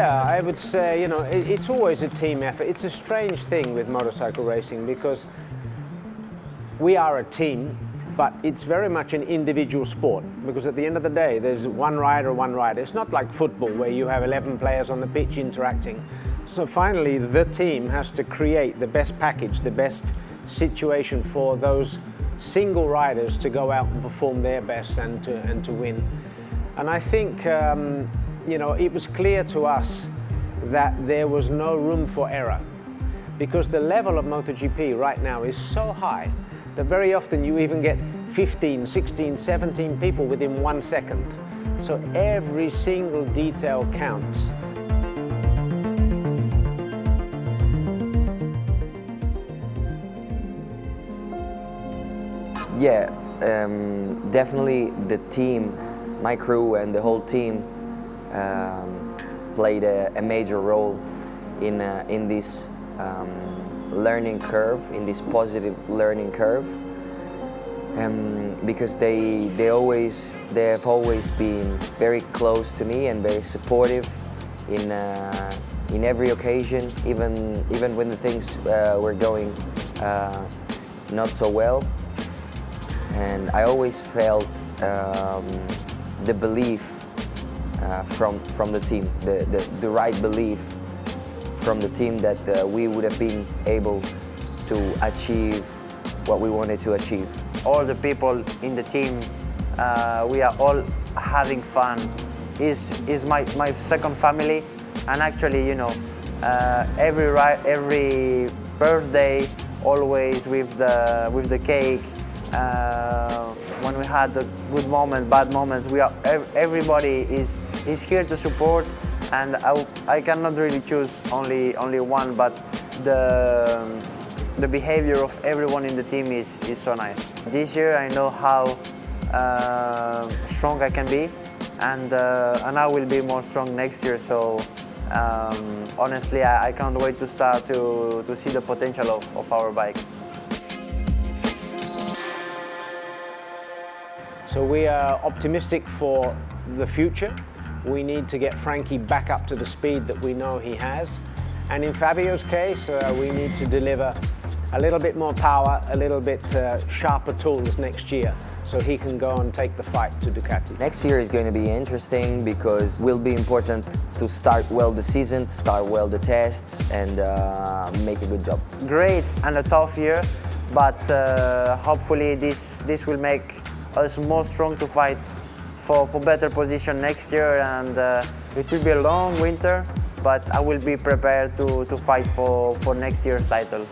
Yeah, I would say, it's always a team effort. It's a strange thing with motorcycle racing because we are a team, but it's very much an individual sport because at the end of the day, there's one rider, one rider. It's not like football where you have 11 players on the pitch interacting. So finally, the team has to create the best package, the best situation for those single riders to go out and perform their best and to win. And I think, it was clear to us that there was no room for error because the level of MotoGP right now is so high that very often you even get 15, 16, 17 people within 1 second. So every single detail counts. Yeah, definitely the team, my crew and the whole team played a major role in this learning curve, in this positive learning curve, because they have always been very close to me and very supportive in every occasion, even when the things were going not so well. And I always felt the belief from the team, the right belief from the team that we would have been able to achieve what we wanted to achieve. All the people in the team, we are all having fun. Is my second family, and actually, every birthday, always with the cake. When we had the good moments, bad moments, everybody is here to support, and I cannot really choose only one, but the behavior of everyone in the team is so nice. This year I know how strong I can be, and I will be more strong next year. So honestly, I can't wait to start to see the potential of our bike. So we are optimistic for the future. We need to get Frankie back up to the speed that we know he has. And in Fabio's case, we need to deliver a little bit more power, a little bit sharper tools next year, so he can go and take the fight to Ducati. Next year is going to be interesting because it will be important to start well the season, to start well the tests, and make a good job. Great and a tough year, but hopefully this will make us more strong to fight for better position next year, and it will be a long winter, but I will be prepared to fight for next year's title.